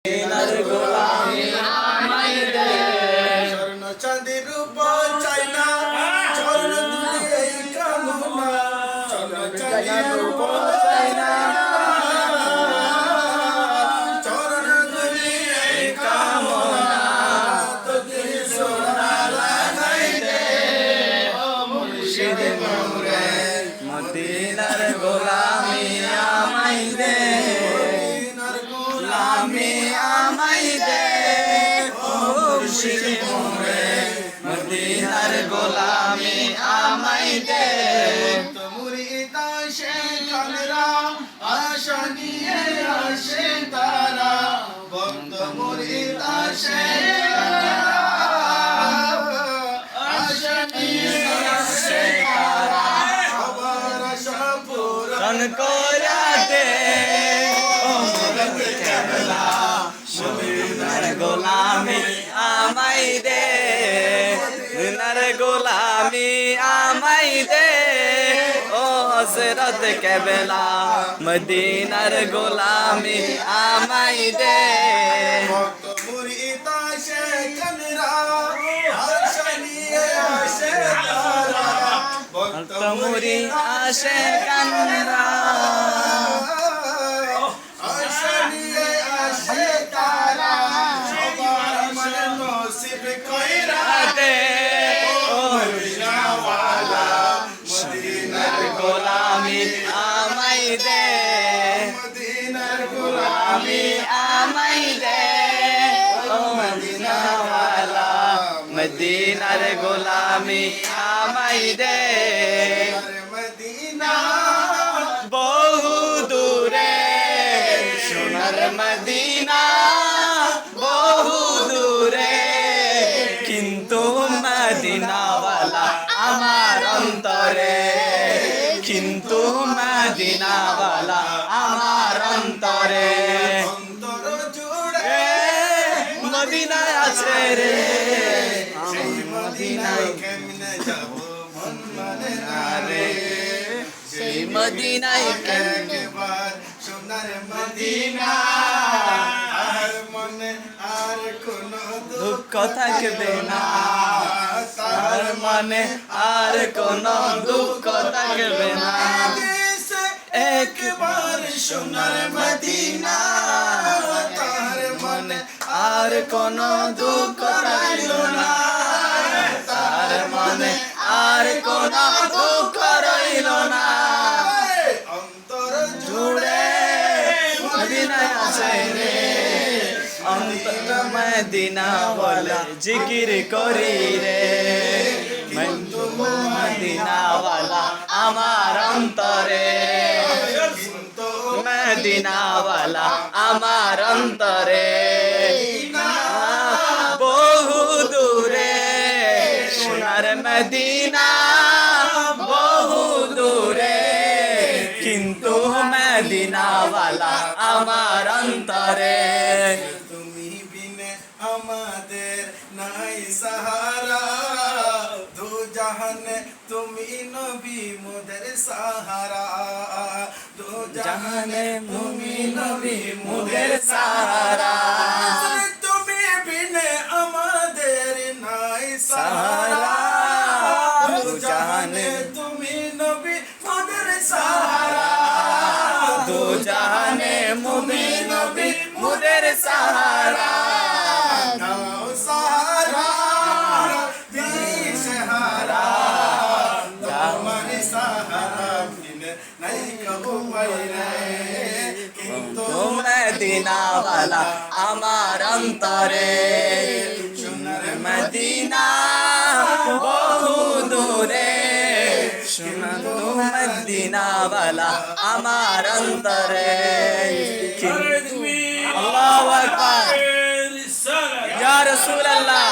মদিনার গোলামি আমায় দে স্বর্ণ চাঁদের উপর চাই না চরণ দুলি এই কামনা স্বর্ণ চাঁদের উপর চাই না চরণ দুলি এই কামনা তোকে সোনা লাগাই দে ও মুর্শিদ মোরে মদিনার গোলামি আমায় দে মদিনার গোলামি আমায় দে ও মুর্শিদ মোরে মদিনার গোলামি আমায় দে মুরিদ আসে কালরা আশা নিয়ে আসে তারা ভক্ত মুরিদ আসে আশা নিয়ে আসে তারা সবার আশা পূরণ করাতে ও মুরিদ কেবলা মদিনার গোলামি আমায় দে মদিনার গোলামি আমায় দে ও হযরত কেবলা মদিনার গোলামি আমায় দে ভক্ত মুরিদ আসে কালরা আশা নিয়ে আসে তারা ভক্ত মুরিদ আসে কান্না আশা নিয়ে আসে তারা সবার মনে নসিব কইরা দে ও মদিনাওয়ালা মদিনার গোলামি আমায় দে মদিনার গোলামি আমায় দে ও মদিনাওয়ালা মদিনার গোলামি আমায় দে মদিনা বহু দূরে সোনার মদিনা বহু দূরে কিন্তু মদিনাওয়ালা আমার অন্তরে কিন্তু মদিনাওয়ালা আমার অন্তরে অন্তর জুড়ে মদিনায় আছে রে সেই মদিনায় কেমনে যাব মন মানে না রে সেই মদিনায় একবার সোনার মদিনা আর মনে আর কোনো দুঃখ থাকবে না তার মানে আর কোন দুঃখ থাকবে না একবার সোনার মদিনা তার মনে আর কোন দুঃখ রইল না তার মানে আর কোন দুঃখ রইল না অন্তর জুড়ে মদিনায় আছে রে অন্তর মদিনা বলে জিকির করি রে কিন্তু মদিনাওয়ালা আমার অন্তরে কিন্তু মদিনাওয়ালা আমার অন্তরে বহু দূরে সোনার মদিনা বহু দূরে কিন্তু মদিনাওয়ালা আমার অন্তরে তুমি বিনে আমাদের নাই সাহারা দু জাহানে তুমি নবী মোদের সাহারা দু জাহানে তুমি নবী মোদের সাহারা তুমি বিনে আমাদের নাই সাহারা সাহারা দু জাহানে তুমি নবী মোদের সাহারা দু জাহানে মুমি নবী মোদের সাহারা দাও সাহারা দিশেহারা তোমার সাহারা বিনে নাই কবু পাইরে কিন্তু মদিনাওয়ালা আমার অন্তরে সোনার মদিনা বহু দূরে সোনার মদিনাওয়ালা আমার অন্তরে আল্লাহু আকবার ইয়া রাসূলুল্লাহ।